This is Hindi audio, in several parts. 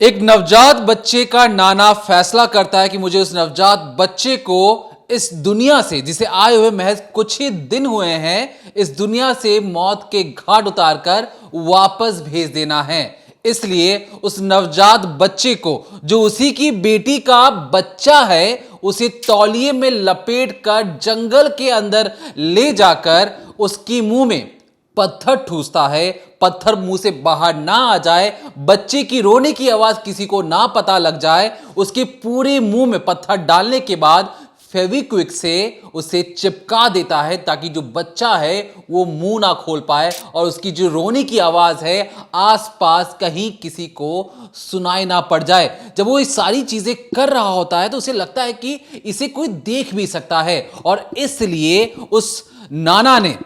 एक नवजात बच्चे का नाना फैसला करता है कि मुझे उस नवजात बच्चे को इस दुनिया से, जिसे आए हुए महज कुछ ही दिन हुए हैं, इस दुनिया से मौत के घाट उतारकर वापस भेज देना है। इसलिए उस नवजात बच्चे को, जो उसी की बेटी का बच्चा है, उसे तौलिए में लपेट कर जंगल के अंदर ले जाकर उसकी मुंह में पत्थर ठूसता है। पत्थर मुंह से बाहर ना आ जाए, बच्चे की रोने की आवाज किसी को ना पता लग जाए, उसके पूरे मुंह में पत्थर डालने के बाद फेविक्विक से उसे चिपका देता है ताकि जो बच्चा है वो मुंह ना खोल पाए और उसकी जो रोने की आवाज है आसपास कहीं किसी को सुनाई ना पड़ जाए। जब वो ये सारी चीजें कर रहा होता है तो उसे लगता है कि इसे कोई देख भी सकता है, और इसलिए उस नाना ने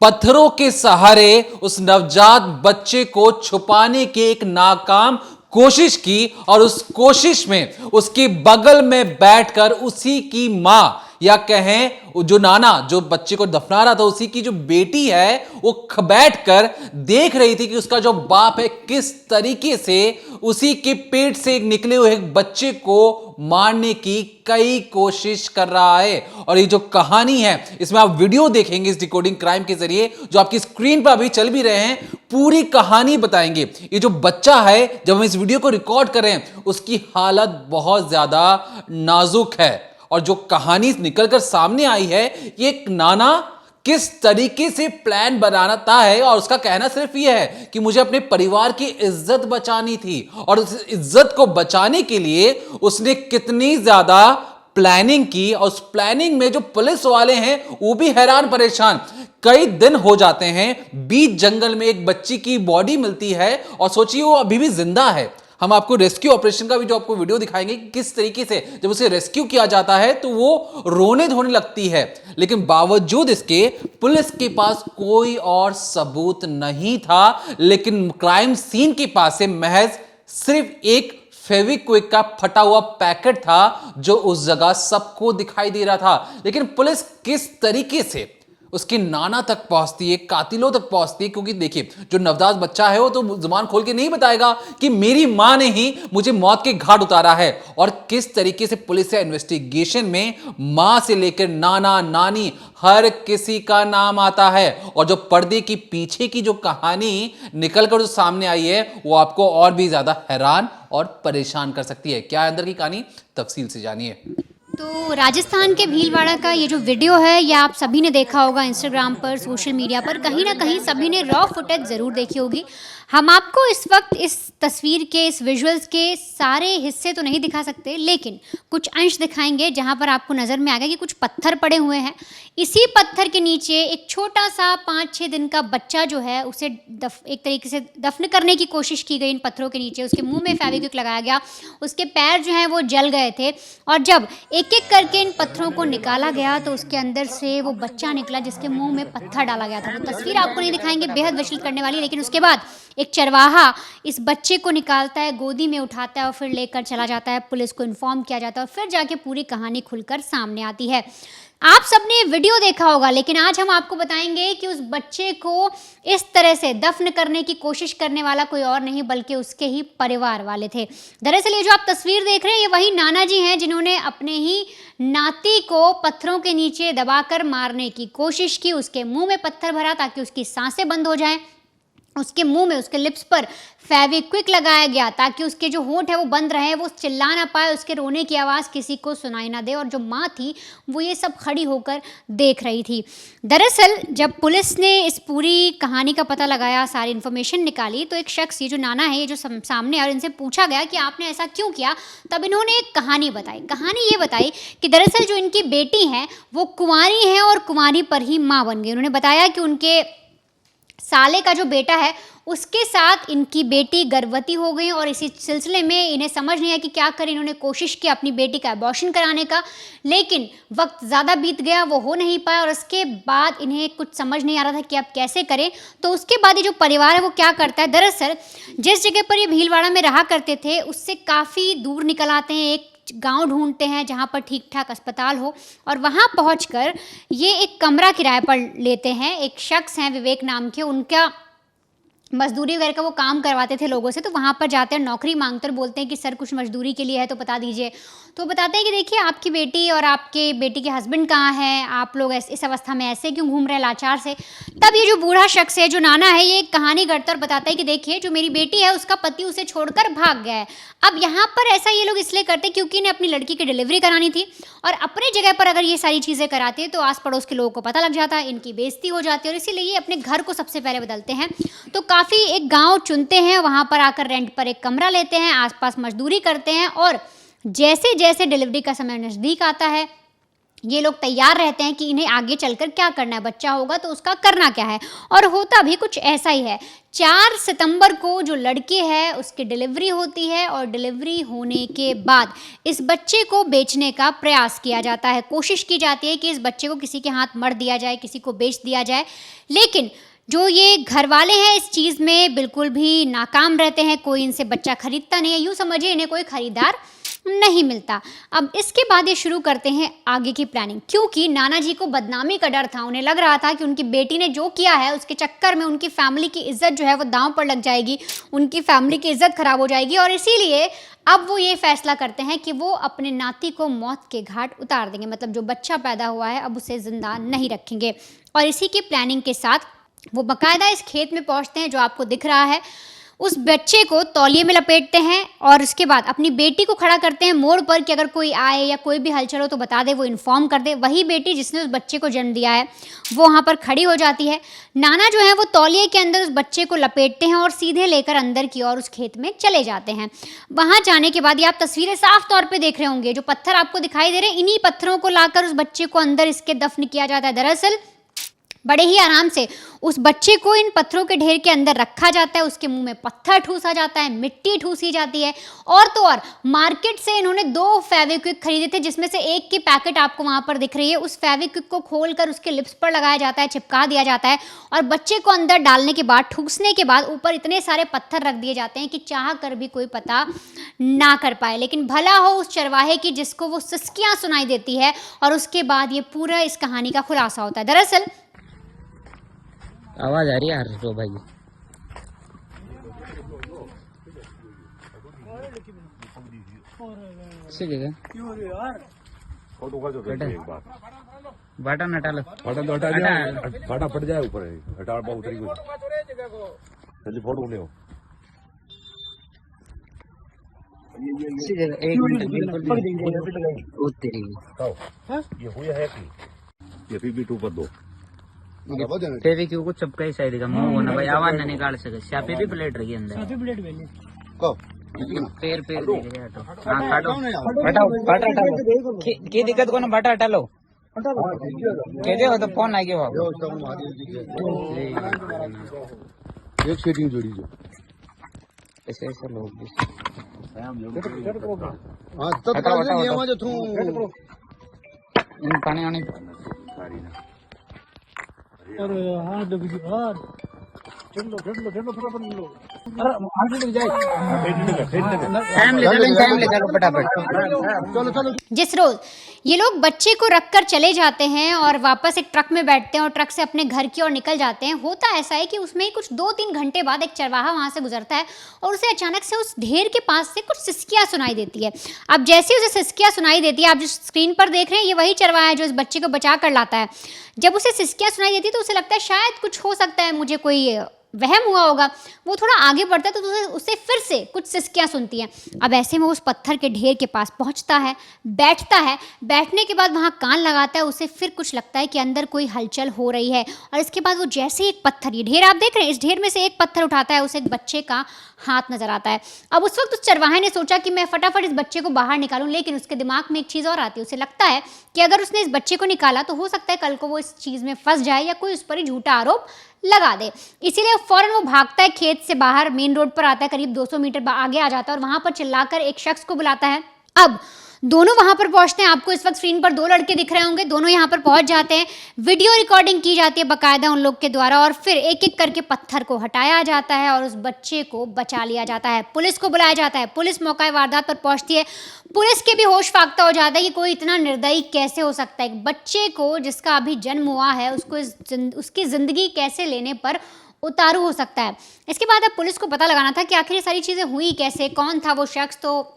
पत्थरों के सहारे उस नवजात बच्चे को छुपाने की एक नाकाम कोशिश की, और उस कोशिश में उसके बगल में बैठकर उसी की मां, या कहें जो नाना जो बच्चे को दफना रहा था उसी की जो बेटी है, वो बैठकर देख रही थी कि उसका जो बाप है किस तरीके से उसी के पेट से निकले हुए बच्चे को मारने की कई कोशिश कर रहा है। और ये जो कहानी है इसमें आप वीडियो देखेंगे इस डिकोडिंग क्राइम के जरिए, जो आपकी स्क्रीन पर अभी चल भी रहे हैं, पूरी कहानी बताएंगे। ये जो बच्चा है, जब हम इस वीडियो को रिकॉर्ड कर रहे हैं, उसकी हालत बहुत ज्यादा नाजुक है, और जो कहानी निकलकर सामने आई है, ये एक नाना किस तरीके से प्लान बनाता है, और उसका कहना सिर्फ यह है कि मुझे अपने परिवार की इज्जत बचानी थी, और उस इज्जत को बचाने के लिए उसने कितनी ज्यादा प्लानिंग की, और उस प्लानिंग में जो पुलिस वाले हैं वो भी हैरान परेशान। कई दिन हो जाते हैं, बीच जंगल में एक बच्ची की बॉडी मिलती है, और सोचिए वो अभी भी जिंदा है। हम आपको रेस्क्यू ऑपरेशन का भी जो आपको वीडियो दिखाएंगे कि किस तरीके से जब उसे रेस्क्यू किया जाता है तो वो रोने धोने लगती है, लेकिन बावजूद इसके पुलिस के पास कोई और सबूत नहीं था। लेकिन क्राइम सीन के पास से महज सिर्फ एक फेविक्विक का फटा हुआ पैकेट था जो उस जगह सबको दिखाई दे रहा था। लेकिन पुलिस किस तरीके से उसके नाना तक पहुंचती है, कातिलों तक पहुंचती है, क्योंकि देखिए जो नवजात बच्चा है वो तो जुबान खोल के नहीं बताएगा कि मेरी मां ने ही मुझे मौत के घाट उतारा है। और किस तरीके से पुलिस या इन्वेस्टिगेशन में मां से लेकर नाना नानी हर किसी का नाम आता है, और जो पर्दे की पीछे की जो कहानी निकलकर जो सामने आई है वो आपको और भी ज्यादा हैरान और परेशान कर सकती है। क्या है अंदर की कहानी, तफसील से जानिए। तो राजस्थान के भीलवाड़ा का ये जो वीडियो है ये आप सभी ने देखा होगा इंस्टाग्राम पर, सोशल मीडिया पर, कहीं ना कहीं सभी ने रॉ फुटेज ज़रूर देखी होगी। हम आपको इस वक्त इस तस्वीर के, इस विजुअल्स के सारे हिस्से तो नहीं दिखा सकते, लेकिन कुछ अंश दिखाएंगे जहां पर आपको नज़र में आएगा कि कुछ पत्थर पड़े हुए हैं। इसी पत्थर के नीचे एक छोटा सा 5-6 दिन का बच्चा जो है उसे एक तरीके से दफन करने की कोशिश की गई इन पत्थरों के नीचे। उसके मुंह में फेविक्विक लगाया गया, उसके पैर जो हैं वो जल गए थे, और जब एक एक करके इन पत्थरों को निकाला गया तो उसके अंदर से वो बच्चा निकला जिसके मुंह में पत्थर डाला गया था। वो तस्वीर आपको नहीं दिखाएंगे, बेहद विचलित करने वाली। लेकिन उसके बाद एक चरवाहा इस बच्चे को निकालता है, गोदी में उठाता है और फिर लेकर चला जाता है। पुलिस को इन्फॉर्म किया जाता है और फिर जाके पूरी कहानी खुलकर सामने आती है। आप सबने वीडियो देखा होगा, लेकिन आज हम आपको बताएंगे कि उस बच्चे को इस तरह से दफन करने की कोशिश करने वाला कोई और नहीं बल्कि उसके ही परिवार वाले थे। दरअसल ये जो आप तस्वीर देख रहे हैं ये वही नाना जी हैं जिन्होंने अपने ही नाती को पत्थरों के नीचे दबाकर मारने की कोशिश की। उसके मुंह में पत्थर भरा ताकि उसकी सांसें बंद हो जाएं, उसके मुंह में, उसके लिप्स पर फेविक्विक लगाया गया ताकि उसके जो होंठ है वो बंद रहे, वो चिल्ला ना पाए, उसके रोने की आवाज़ किसी को सुनाई ना दे। और जो माँ थी वो ये सब खड़ी होकर देख रही थी। दरअसल जब पुलिस ने इस पूरी कहानी का पता लगाया, सारी इन्फॉर्मेशन निकाली, तो एक शख्स, ये जो नाना है, ये जो सामने, और इनसे पूछा गया कि आपने ऐसा क्यों किया, तब इन्होंने एक कहानी बताई। कहानी ये बताई कि दरअसल जो इनकी बेटी हैं वो कुंवारी हैं और कुंवारी पर ही माँ बन गई। उन्होंने बताया कि उनके साले का जो बेटा है उसके साथ इनकी बेटी गर्भवती हो गई, और इसी सिलसिले में इन्हें समझ नहीं आया कि क्या करें। इन्होंने कोशिश की अपनी बेटी का अबॉर्शन कराने का, लेकिन वक्त ज़्यादा बीत गया, वो हो नहीं पाया, और उसके बाद इन्हें कुछ समझ नहीं आ रहा था कि अब कैसे करें। तो उसके बाद ये जो परिवार है वो क्या करता है, दरअसल जिस जगह पर ये भीलवाड़ा में रहा करते थे उससे काफ़ी दूर निकल आते हैं, एक गांव ढूंढते हैं जहां पर ठीक ठाक अस्पताल हो, और वहां पहुंचकर ये एक कमरा किराए पर लेते हैं। एक शख्स हैं विवेक नाम के, उनका मजदूरी वगैरह का वो काम करवाते थे लोगों से, तो वहाँ पर जाते हैं, नौकरी मांगते और बोलते हैं कि सर कुछ मजदूरी के लिए है तो बता दीजिए। तो बताते हैं कि देखिए आपकी बेटी और आपके बेटी के हस्बैंड कहाँ हैं, आप लोग इस अवस्था में ऐसे क्यों घूम रहे हैं लाचार से। तब ये जो बूढ़ा शख्स है, जो नाना है, ये एक कहानी गढ़ता और बताता है कि देखिए जो मेरी बेटी है उसका पति उसे छोड़कर भाग गया है। अब यहाँ पर ऐसा ये लोग इसलिए करते हैं क्योंकि इन्हें अपनी लड़की की डिलीवरी करानी थी, और अपनी जगह पर अगर ये सारी चीज़ें कराते हैं तो आस पड़ोस के लोगों को पता लग जाता है, इनकी बेइज्जती हो जाती है, और इसीलिए ये अपने घर को सबसे पहले बदलते हैं। तो काफ़ी एक गांव चुनते हैं, वहाँ पर आकर रेंट पर एक कमरा लेते हैं, आसपास मजदूरी करते हैं, और जैसे जैसे डिलीवरी का समय नज़दीक आता है ये लोग तैयार रहते हैं कि इन्हें आगे चलकर क्या करना है, बच्चा होगा तो उसका करना क्या है। और होता भी कुछ ऐसा ही है। 4 सितंबर को जो लड़की है उसकी डिलीवरी होती है, और डिलीवरी होने के बाद इस बच्चे को बेचने का प्रयास किया जाता है। कोशिश की जाती है कि इस बच्चे को किसी के हाथ मर दिया जाए, किसी को बेच दिया जाए, लेकिन जो ये घर वाले हैं इस चीज़ में बिल्कुल भी नाकाम रहते हैं। कोई इनसे बच्चा खरीदता नहीं है, यूँ समझिए इन्हें कोई ख़रीदार नहीं मिलता। अब इसके बाद ये शुरू करते हैं आगे की प्लानिंग, क्योंकि नाना जी को बदनामी का डर था। उन्हें लग रहा था कि उनकी बेटी ने जो किया है उसके चक्कर में उनकी फैमिली की इज्जत जो है वो दांव पर लग जाएगी, उनकी फैमिली की इज्जत खराब हो जाएगी, और इसीलिए अब वो ये फैसला करते हैं कि वो अपने नाती को मौत के घाट उतार देंगे। मतलब जो बच्चा पैदा हुआ है अब उसे जिंदा नहीं रखेंगे। और इसी की प्लानिंग के साथ वो बाकायदा इस खेत में पहुंचते हैं जो आपको दिख रहा है। उस बच्चे को तौलिए में लपेटते हैं और उसके बाद अपनी बेटी को खड़ा करते हैं मोड़ पर कि अगर कोई आए या कोई भी हलचल हो तो बता दे, वो इन्फॉर्म कर दे। वही बेटी जिसने उस बच्चे को जन्म दिया है वो वहाँ पर खड़ी हो जाती है। नाना जो है वो तौलिए के अंदर उस बच्चे को लपेटते हैं और सीधे लेकर अंदर की ओर उस खेत में चले जाते हैं। वहाँ जाने के बाद ये आप तस्वीरें साफ तौर पर देख रहे होंगे, जो पत्थर आपको दिखाई दे रहे हैं, इन्हीं पत्थरों को लाकर उस बच्चे को अंदर इसके दफन किया जाता है। दरअसल बड़े ही आराम से उस बच्चे को इन पत्थरों के ढेर के अंदर रखा जाता है, उसके मुंह में पत्थर ठूसा जाता है, मिट्टी ठूसी जाती है, और तो और मार्केट से इन्होंने 2 फेविक्विक खरीदे थे, जिसमें से एक की पैकेट आपको वहां पर दिख रही है। उस फेविक्विक को खोलकर उसके लिप्स पर लगाया जाता है, चिपका दिया जाता है, और बच्चे को अंदर डालने के बाद, ठूसने के बाद ऊपर इतने सारे पत्थर रख दिए जाते हैं कि चाह कर भी कोई पता ना कर पाए। लेकिन भला हो उस चरवाहे की जिसको वो सिसकियां सुनाई देती है, और उसके बाद ये पूरा इस कहानी का खुलासा होता है। दरअसल आवाज आ रही है यार तो भाई बटन हटा लो, बटन तो हटा दिया, फाटा फट जाए ऊपर हटा बहुत तरीके जल्दी फोटो ले एक मिनट बिल्कुल तेरी ये हुआ है कि ये फिर भी ऊपर दो तेरी क्यों कुछ चपका ही शायद का मुंह होना भाई, आवाज ना निकाल सके। शापी भी प्लेट रही अंदर, शापी प्लेट पहले पैर पैर देख रहे हटो। हां काटो, हटाओ बाटा हटाओ, की दिक्कत को ना बाटा हटा लो, कह दे हो तो फोन आ गया एक सेटिंग जोड़ी जो ऐसे ऐसे लोग हां तब का नियम जो तू इन पानी आने और हाँ लगी यार चलो फटाफट लो। अरे आगे लग जाए, टाइम ले चलो फटाफट चलो जिस रोज ये लोग बच्चे को रखकर चले जाते हैं और वापस एक ट्रक में बैठते हैं और ट्रक से अपने घर की ओर निकल जाते हैं, होता ऐसा है कि उसमें ही कुछ 2-3 घंटे बाद एक चरवाहा वहां से गुजरता है और उसे अचानक से उस ढेर के पास से कुछ सिसकियां सुनाई देती है। अब जैसे उसे सिसकियां सुनाई देती है, आप जो स्क्रीन पर देख रहे हैं ये वही चरवाहा है जो इस बच्चे को बचा कर लाता है। जब उसे सिसकियां सुनाई देती है तो उसे लगता है शायद कुछ हो सकता है, मुझे कोई वहम हुआ होगा। वो थोड़ा आगे बढ़ता है तो उसे फिर से कुछ सिसकियां सुनती हैं। अब ऐसे में उस पत्थर के ढेर के पास पहुंचता है, बैठता है, बैठने के बाद वहां कान लगाता है, उसे फिर कुछ लगता है कि अंदर कोई हलचल हो रही है। और इसके बाद वो जैसे एक पत्थर, ये ढेर आप देख रहे हैं, इस ढेर में से एक पत्थर उठाता है, उसे एक बच्चे का हाथ नजर आता है। अब उस वक्त उस चरवाहे ने सोचा कि मैं फटाफट इस बच्चे को बाहर निकालूं, लेकिन उसके दिमाग में एक चीज़ और आती है। उसे लगता है कि अगर उसने इस बच्चे को निकाला तो हो सकता है कल को वो इस चीज़ में फंस जाए या कोई उस पर ही झूठा आरोप लगा दे। इसीलिए फौरन वो भागता है, खेत से बाहर मेन रोड पर आता है, करीब 200 मीटर आगे आ जाता है और वहां पर चिल्लाकर एक शख्स को बुलाता है। अब दोनों वहां पर पहुंचते हैं। आपको इस वक्त स्क्रीन पर 2 लड़के दिख रहे होंगे, दोनों यहां पर पहुंच जाते हैं। वीडियो रिकॉर्डिंग की जाती है बाकायदा उन लोग के द्वारा और फिर एक एक करके पत्थर को हटाया जाता है और उस बच्चे को बचा लिया जाता है। पुलिस को बुलाया जाता है, पुलिस मौका वारदात पर पहुंचती है। पुलिस के भी होश फाख्ता हो जाता है कि कोई इतना निर्दयी कैसे हो सकता है। एक बच्चे को जिसका अभी जन्म हुआ है उसको उसकी ज़िंदगी कैसे लेने पर उतारू हो सकता है। इसके बाद अब पुलिस को पता लगाना था कि आखिर ये सारी चीज़ें हुई कैसे, कौन था वो शख्स। तो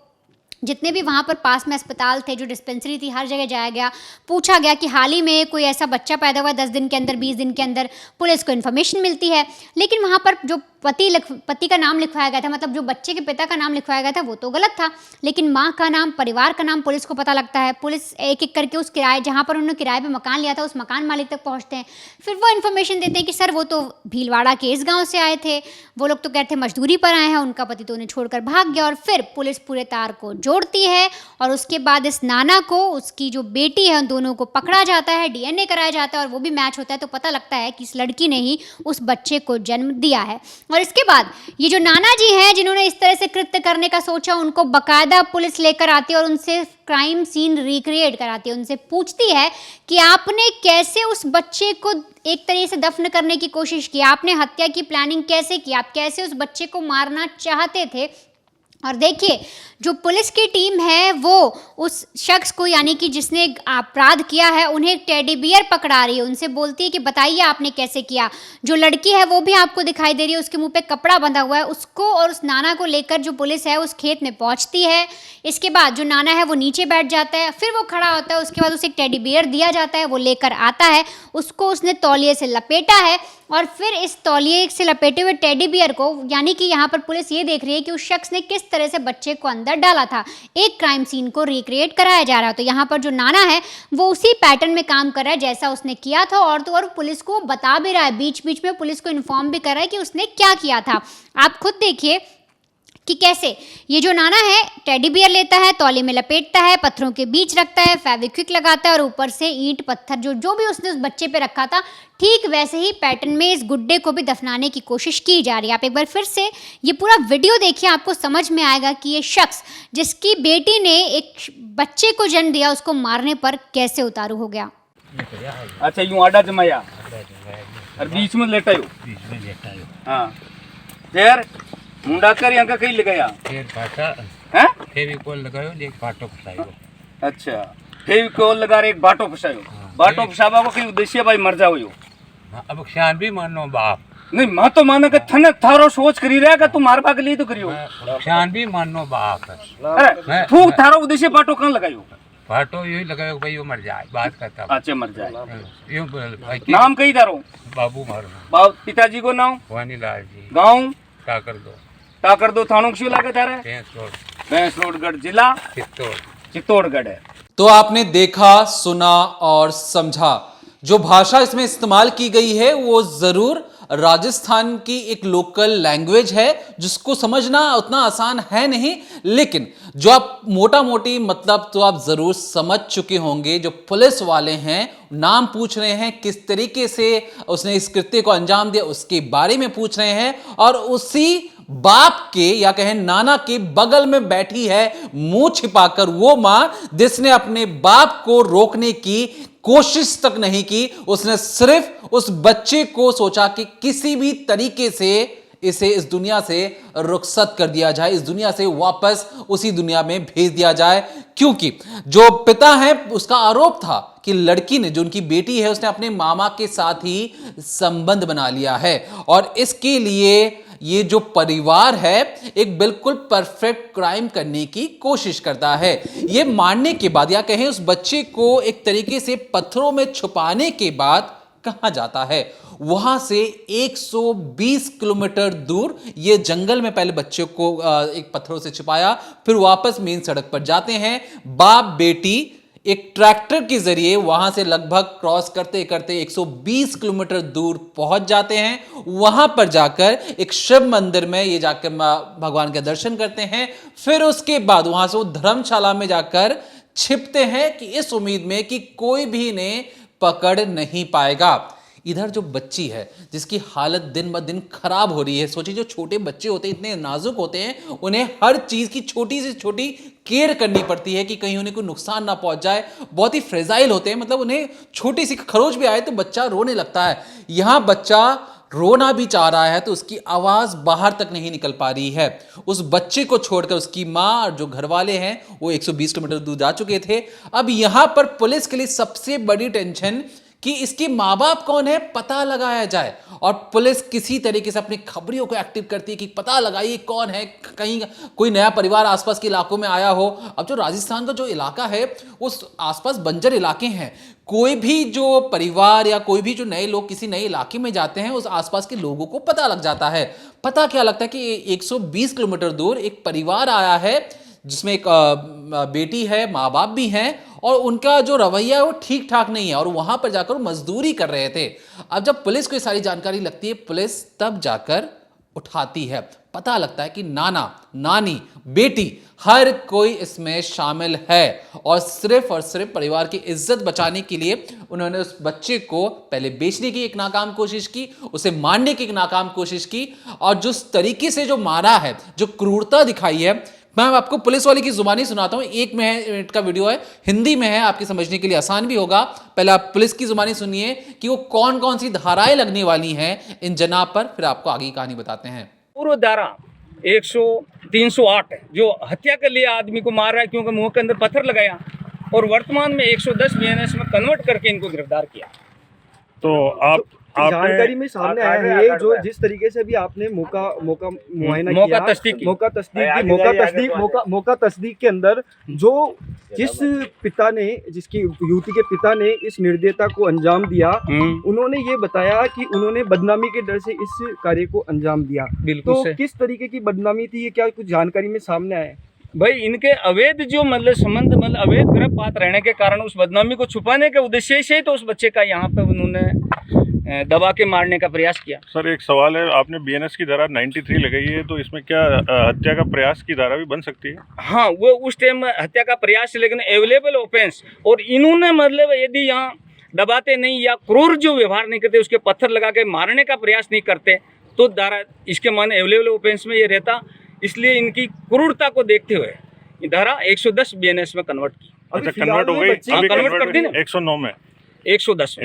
जितने भी वहाँ पर पास में अस्पताल थे, जो डिस्पेंसरी थी, हर जगह जाया गया, पूछा गया कि हाल ही में कोई ऐसा बच्चा पैदा हुआ 10 दिन के अंदर, 20 दिन के अंदर, पुलिस को इन्फॉर्मेशन मिलती है। लेकिन वहाँ पर जो पति का नाम लिखवाया गया था, मतलब जो बच्चे के पिता का नाम लिखवाया गया था, वो तो गलत था, लेकिन माँ का नाम, परिवार का नाम पुलिस को पता लगता है। पुलिस एक एक करके उस किराए, जहाँ पर उन्होंने किराए पे मकान लिया था, उस मकान मालिक तक पहुँचते हैं। फिर वो इन्फॉर्मेशन देते हैं कि सर वो तो भीलवाड़ा के इस गाँव से आए थे, वो लोग तो कहते हैं मजदूरी पर आए हैं, उनका पति तो उन्हें छोड़कर भाग गया। और फिर पुलिस पूरे तार को जोड़ती है और उसके बाद इस नाना को, उसकी जो बेटी है, उन दोनों को पकड़ा जाता है, DNA कराया जाता है और वो भी मैच होता है। तो पता लगता है कि इस लड़की ने ही उस बच्चे को जन्म दिया है। और इसके बाद ये जो नाना जी हैं, जिन्होंने इस तरह से कृत्य करने का सोचा, उनको बाकायदा पुलिस लेकर आती है और उनसे क्राइम सीन रिक्रिएट कराती है। उनसे पूछती है कि आपने कैसे उस बच्चे को एक तरीके से दफन करने की कोशिश की, आपने हत्या की प्लानिंग कैसे की, आप कैसे उस बच्चे को मारना चाहते थे। और देखिए, जो पुलिस की टीम है वो उस शख्स को, यानी कि जिसने अपराध किया है, उन्हें टेडी बियर पकड़ा रही है, उनसे बोलती है कि बताइए आपने कैसे किया। जो लड़की है वो भी आपको दिखाई दे रही है, उसके मुंह पे कपड़ा बंधा हुआ है। उसको और उस नाना को लेकर जो पुलिस है उस खेत में पहुंचती है। इसके बाद जो नाना है वो नीचे बैठ जाता है, फिर वो खड़ा होता है, उसके बाद उसे एक टेडी बियर दिया जाता है, वो लेकर आता है, उसको उसने तौलिए से लपेटा है और फिर इस तौलिए से लपेटे हुए टेडी बियर को, यानी कि यहाँ पर पुलिस ये देख रही है कि उस शख्स ने किस तरह से बच्चे को अंदर डाला था, एक क्राइम सीन को रिक्रिएट कराया जा रहा है। तो यहाँ पर जो नाना है वो उसी पैटर्न में काम कर रहा है जैसा उसने किया था, और तो और पुलिस को बता भी रहा है, बीच बीच में पुलिस को इन्फॉर्म भी कर रहा है कि उसने क्या किया था। आप खुद देखिए कि कैसे ये जो नाना है टेडी बियर लेता है, तौलिए में लपेटता है, पत्थरों के बीच रखता है, फेविक्विक लगाता है और ऊपर से ईंट पत्थर जो भी उसने उस बच्चे पे रखा था, ठीक वैसे ही पैटर्न में इस गुड्डे को भी दफनाने की कोशिश की जा रही है। आप एक बार फिर से ये पूरा वीडियो देखिए, आपको समझ में आएगा कि ये शख्स जिसकी बेटी ने एक बच्चे को जन्म दिया, उसको मारने पर कैसे उतारू हो गया। अच्छा, यूं आडा जमाया और बीच में लेटायो, हाँ फिर मुंडा कर यहाँ का कहीं लगाया, फिर पाटा हैं फेविकोल लगायो, एक बाटो फसायो। अच्छा, फेविकोल लगा रहे एक बाटो फसायो, बाटो फसावा को कहीं उद्देश्य भाई मर जाओ यो। अब शान भी मानो बाप नहीं, मां तो माना कि थने थारो सोच करी रहा कि तू मारवा के लिए तो करियो, शान भी मानो बाप। अरे तू थारो उद्देश्य बाटो कहाँ लगायो, बाटो यही लगायो भाई वो मर जाए, बात करता। अच्छा मर जाए। यूं नाम कही थारो? बाबू मारो। बाप पिताजी को नाम? वानीलाल जी। गाँव? टाकर दो थानों क्यों लागे थारे? भैंसरोडगढ़ जिला चित्तौड़गढ़ है। तो आपने देखा, सुना और समझा। जो भाषा इसमें इस्तेमाल की गई है वो जरूर राजस्थान की एक लोकल लैंग्वेज है, जिसको समझना उतना आसान है नहीं, लेकिन जो आप मोटा मोटी मतलब तो आप जरूर समझ चुके होंगे। जो पुलिस वाले हैं नाम पूछ रहे हैं, किस तरीके से उसने इस कृत्य को अंजाम दिया उसके बारे में पूछ रहे हैं, और उसी बाप के या कहें नाना के बगल में बैठी है मुंह छिपाकर वो मां, जिसने अपने बाप को रोकने की कोशिश तक नहीं की। उसने सिर्फ उस बच्चे को सोचा कि किसी भी तरीके से इसे इस दुनिया से रुखसत कर दिया जाए, इस दुनिया से वापस उसी दुनिया में भेज दिया जाए। क्योंकि जो पिता है उसका आरोप था कि लड़की ने, जो उनकी बेटी है, उसने अपने मामा के साथ ही संबंध बना लिया है, और इसके लिए ये जो परिवार है एक बिल्कुल परफेक्ट क्राइम करने की कोशिश करता है। ये मारने के बाद या कहें उस बच्चे को एक तरीके से पत्थरों में छुपाने के बाद कहां जाता है, वहां से 120 किलोमीटर दूर ये जंगल में पहले बच्चे को एक पत्थरों से छुपाया, फिर वापस मेन सड़क पर जाते हैं। बाप बेटी एक ट्रैक्टर के जरिए वहां से लगभग क्रॉस करते करते 120 किलोमीटर दूर पहुंच जाते हैं। वहां पर जाकर एक शिव मंदिर में ये जाकर भगवान के दर्शन करते हैं। फिर उसके बाद वहां से वो धर्मशाला में जाकर छिपते हैं कि इस उम्मीद में कि कोई भी इन्हें पकड़ नहीं पाएगा। इधर जो बच्ची है जिसकी हालत दिन ब दिन खराब हो रही है, सोचिए जो छोटे बच्चे होते हैं इतने नाजुक होते हैं, उन्हें हर चीज की छोटी से छोटी केयर करनी पड़ती है कि कहीं उन्हें कोई नुकसान ना पहुंच जाए। बहुत ही फ्रेजाइल होते हैं, मतलब उन्हें छोटी सी खरोच भी आए तो बच्चा रोने लगता है। यहां बच्चा रोना भी चाह रहा है तो उसकी आवाज बाहर तक नहीं निकल पा रही है। उस बच्चे को छोड़कर उसकी मां और जो घर वाले हैं वो 120 किलोमीटर दूर जा चुके थे। अब यहां पर पुलिस के लिए सबसे बड़ी टेंशन कि इसके माँ बाप कौन है पता लगाया जाए। और पुलिस किसी तरीके से अपनी खबरियों को एक्टिव करती है कि पता लगाइए कौन है, कहीं कोई नया परिवार आसपास के इलाकों में आया हो। अब जो राजस्थान का जो इलाका है उस आसपास बंजर इलाके हैं, कोई भी जो परिवार या कोई भी जो नए लोग किसी नए इलाके में जाते हैं उस आसपास के लोगों को पता लग जाता है। पता क्या लगता है कि 120 किलोमीटर दूर एक परिवार आया है जिसमें एक बेटी है, माँ बाप भी हैं, और उनका जो रवैया है वो ठीक ठाक नहीं है और वहां पर जाकर मजदूरी कर रहे थे। अब जब पुलिस को ये सारी जानकारी लगती है, पुलिस तब जाकर उठाती है, पता लगता है कि नाना, नानी, बेटी, हर कोई इसमें शामिल है और सिर्फ परिवार की इज्जत बचाने के लिए उन्होंने उस बच्चे को पहले बेचने की एक नाकाम कोशिश की, उसे मारने की एक नाकाम कोशिश की, और जिस तरीके से जो मारा है, जो क्रूरता दिखाई है, मैं आपको पुलिस वाले की जुबानी सुनाता हूं। 1 मिनट का वीडियो है, हिंदी में है, आपके समझने के लिए आसान भी होगा। पहले आप पुलिस की जुबानी सुनिए कि वो कौन कौन सी धाराएं लगने वाली हैं इन जनाब पर, फिर आपको आगे की कहानी बताते हैं। पूर्व धारा 308 जो हत्या के लिए आदमी को मार रहा है क्योंकि मुंह के अंदर पत्थर लगाया, और वर्तमान में 110 बीएनएस में कन्वर्ट करके इनको गिरफ्तार किया। तो आप जानकारी में सामने आया है जो जिस तरीके से भी आपने मौका मुआयना किया, मौका तस्दीक के अंदर जो जिसकी युवती के पिता ने इस निर्दयता को अंजाम दिया, उन्होंने ये बताया कि उन्होंने बदनामी के डर से इस कार्य को अंजाम दिया। तो किस तरीके की बदनामी थी, ये क्या कुछ जानकारी में सामने आया? भाई इनके अवैध जो संबंध अवैध गर्भपात रहने के कारण उस बदनामी को छुपाने के उद्देश्य से तो उस बच्चे का यहाँ पे उन्होंने दबा के मारने का प्रयास किया। सर एक सवाल है, आपने बीएनएस की धारा 93 लगाई है, तो इसमें क्या हत्या का प्रयास की धारा भी बन सकती है? हाँ, वो उस टाइम हत्या का प्रयास, लेकिन अवेलेबल ऑफेंस, और इन्होंने यदि यहाँ दबाते नहीं या क्रूर जो व्यवहार नहीं करते, उसके पत्थर लगा के मारने का प्रयास नहीं करते, तो धारा इसके माने अवेलेबल ऑफेंस में ये रहता। इसलिए इनकी क्रूरता को देखते हुए धारा 110 बीएनएस में कन्वर्ट की। अच्छा, कन्वर्ट हो गई, कन्वर्ट कर दी ना 109 में 110।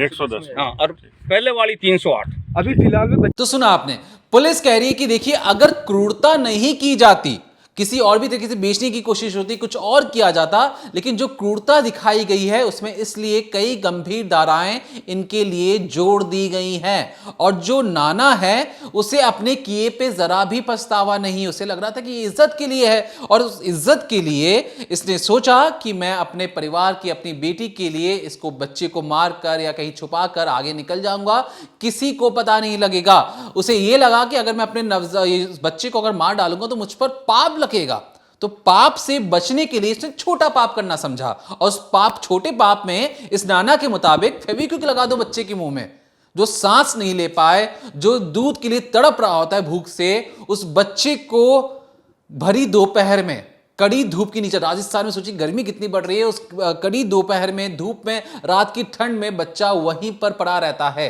हाँ, और पहले वाली 308। अभी फिलहाल में तो सुना आपने, पुलिस कह रही है कि देखिए अगर क्रूरता नहीं की जाती, किसी और भी तरीके से बेचने की कोशिश होती, कुछ और किया जाता, लेकिन जो क्रूरता दिखाई गई है उसमें इसलिए कई गंभीर धाराएं इनके लिए जोड़ दी गई हैं। और जो नाना है उसे अपने किए पे जरा भी पछतावा नहीं, उसे लग रहा था कि ये इज्जत के लिए है, और उस इज्जत के लिए इसने सोचा कि मैं अपने परिवार की, अपनी बेटी के लिए इसको, बच्चे को मार कर या कहीं छुपा कर आगे निकल जाऊंगा, किसी को पता नहीं लगेगा। उसे ये लगा कि अगर मैं अपने बच्चे को अगर मार डालूंगा तो मुझ पर पाप लगेगा, तो पाप से बचने के लिए इसने छोटा पाप करना समझा, और उस छोटे पाप में इस नाना के मुताबिक फेविक्विक लगा दो बच्चे के मुंह में, जो सांस नहीं ले पाए, जो दूध के लिए तड़प रहा होता है भूख से, उस बच्चे को भरी दोपहर में कड़ी धूप के नीचे, राजस्थान में सोचिए गर्मी कितनी बढ़ रही है, उस कड़ी दोपहर में, धूप में, रात की ठंड में बच्चा वहीं पर पड़ा रहता है।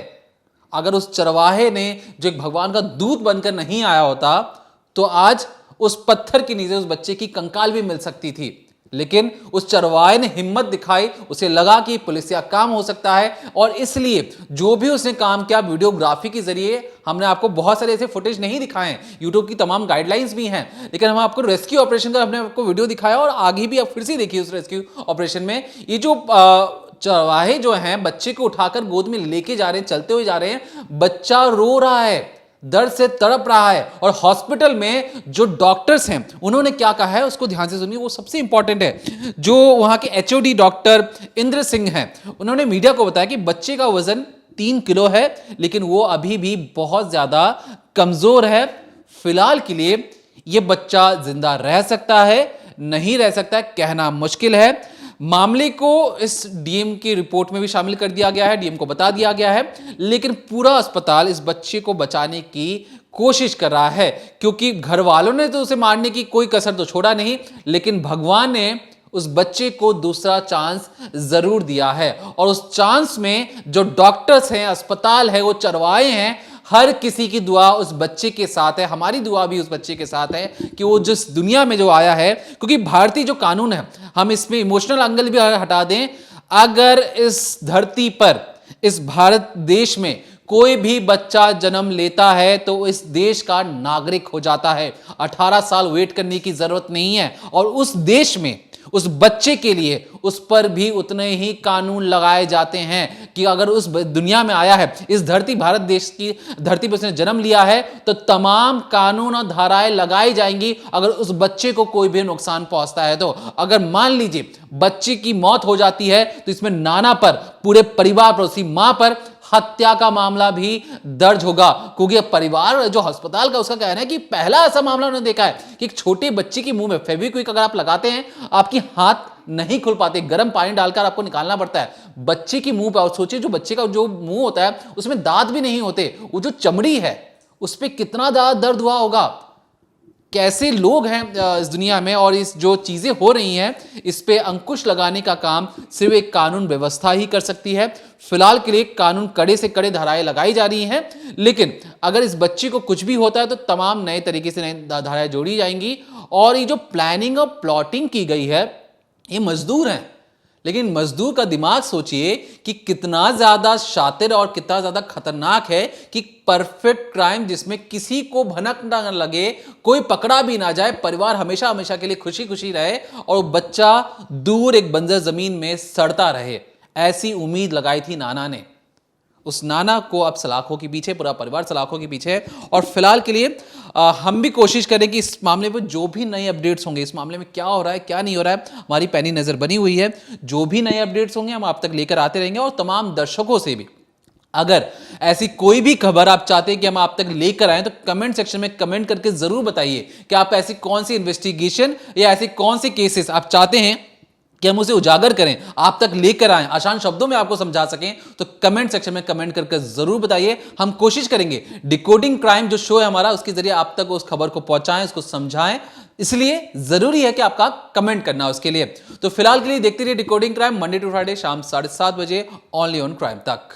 अगर उस चरवाहे ने, जो एक भगवान का दूत बनकर नहीं आया होता, तो आज उस पत्थर के नीचे उस बच्चे की कंकाल भी मिल सकती थी। लेकिन उस चरवाहे ने हिम्मत दिखाई, उसे लगा कि पुलिसिया काम हो सकता है, और इसलिए जो भी उसने काम किया, वीडियोग्राफी के जरिए, हमने आपको बहुत सारे ऐसे फुटेज नहीं दिखाए हैं, यूट्यूब की तमाम गाइडलाइंस भी हैं, लेकिन हम आपको रेस्क्यू ऑपरेशन का हमने आपको वीडियो दिखाया, और आगे भी आप फिर से देखिए उस रेस्क्यू ऑपरेशन में। ये जो चरवाहे जो हैं बच्चे को उठाकर गोद में लेके जा रहे हैं, चलते हुए जा रहे हैं, बच्चा रो रहा है, दर्द से तड़प रहा है, और हॉस्पिटल में जो डॉक्टर्स हैं उन्होंने क्या कहा है उसको ध्यान से सुनिए, वो सबसे इंपॉर्टेंट है। जो वहां के एचओडी डॉक्टर इंद्र सिंह हैं, उन्होंने मीडिया को बताया कि बच्चे का वजन 3 किलो है, लेकिन वो अभी भी बहुत ज्यादा कमजोर है। फिलहाल के लिए ये बच्चा जिंदा रह सकता है, नहीं रह सकता है, कहना मुश्किल है। मामले को इस डीएम की रिपोर्ट में भी शामिल कर दिया गया है, डीएम को बता दिया गया है, लेकिन पूरा अस्पताल इस बच्चे को बचाने की कोशिश कर रहा है, क्योंकि घर वालों ने तो उसे मारने की कोई कसर तो छोड़ा नहीं, लेकिन भगवान ने उस बच्चे को दूसरा चांस जरूर दिया है, और उस चांस में जो डॉक्टर्स हैं, अस्पताल है, वो चरवाए हैं, हर किसी की दुआ उस बच्चे के साथ है। हमारी दुआ भी उस बच्चे के साथ है कि वो जिस दुनिया में जो आया है, क्योंकि भारतीय जो कानून है, हम इसमें इमोशनल एंगल भी हटा दें, अगर इस धरती पर, इस भारत देश में कोई भी बच्चा जन्म लेता है तो इस देश का नागरिक हो जाता है। 18 साल वेट करने की जरूरत नहीं है, और उस देश में उस बच्चे के लिए उस पर भी उतने ही कानून लगाए जाते हैं कि अगर उस दुनिया में आया है, इस धरती भारत देश की धरती पर उसने जन्म लिया है, तो तमाम कानून और धाराएं लगाई जाएंगी अगर उस बच्चे को कोई भी नुकसान पहुंचता है तो। अगर मान लीजिए बच्चे की मौत हो जाती है तो इसमें नाना पर, पूरे परिवार पर, उसी मां पर हत्या का मामला भी दर्ज होगा, क्योंकि परिवार जो अस्पताल का, उसका कहना है कि पहला ऐसा मामला उन्होंने देखा है कि एक छोटे बच्चे के मुंह में फेविक्विक अगर आप लगाते हैं, आपकी हाथ नहीं खुल पाते, गर्म पानी डालकर आपको निकालना पड़ता है बच्चे की मुंह पर। और सोचिए जो बच्चे का जो मुंह होता है उसमें दांत भी नहीं होते, वो जो चमड़ी है उस पर कितना ज्यादा दर्द हुआ होगा। कैसे लोग हैं इस दुनिया में, और इस जो चीजें हो रही हैं इस पे अंकुश लगाने का काम सिर्फ एक कानून व्यवस्था ही कर सकती है। फिलहाल के लिए कानून कड़े से कड़े धाराएं लगाई जा रही हैं, लेकिन अगर इस बच्चे को कुछ भी होता है तो तमाम नए तरीके से नई धाराएं जोड़ी जाएंगी। और ये जो प्लानिंग और प्लॉटिंग की गई है, ये मजदूर हैं, लेकिन मजदूर का दिमाग सोचिए कि कितना ज्यादा शातिर और कितना ज्यादा खतरनाक है कि परफेक्ट क्राइम जिसमें किसी को भनक ना लगे, कोई पकड़ा भी ना जाए, परिवार हमेशा हमेशा के लिए खुशी खुशी रहे और बच्चा दूर एक बंजर जमीन में सड़ता रहे। ऐसी उम्मीद लगाई थी नाना ने। उस नाना को अब सलाखों के पीछे, पूरा परिवार सलाखों के पीछे है। और फिलहाल के लिए हम भी कोशिश करें कि इस मामले पर जो भी नए अपडेट्स होंगे, इस मामले में क्या हो रहा है क्या नहीं हो रहा है, हमारी पैनी नजर बनी हुई है। जो भी नए अपडेट्स होंगे हम आप तक लेकर आते रहेंगे। और तमाम दर्शकों से भी अगर ऐसी कोई भी खबर आप चाहते हैं कि हम आप तक लेकर आए तो कमेंट सेक्शन में कमेंट करके जरूर बताइए कि आप ऐसी कौन सी इन्वेस्टिगेशन या ऐसे कौन से केसेस आप चाहते हैं कि हम उसे उजागर करें, आप तक लेकर आएं, आसान शब्दों में आपको समझा सकें। तो कमेंट सेक्शन में कमेंट करके जरूर बताइए। हम कोशिश करेंगे डिकोडिंग क्राइम जो शो है हमारा, उसके जरिए आप तक उस खबर को पहुंचाएं, उसको समझाएं। इसलिए जरूरी है कि आपका कमेंट करना उसके लिए। तो फिलहाल के लिए देखते रहिए decoding crime, Monday to Friday शाम 7:30 बजे, ओनली ऑन क्राइम तक।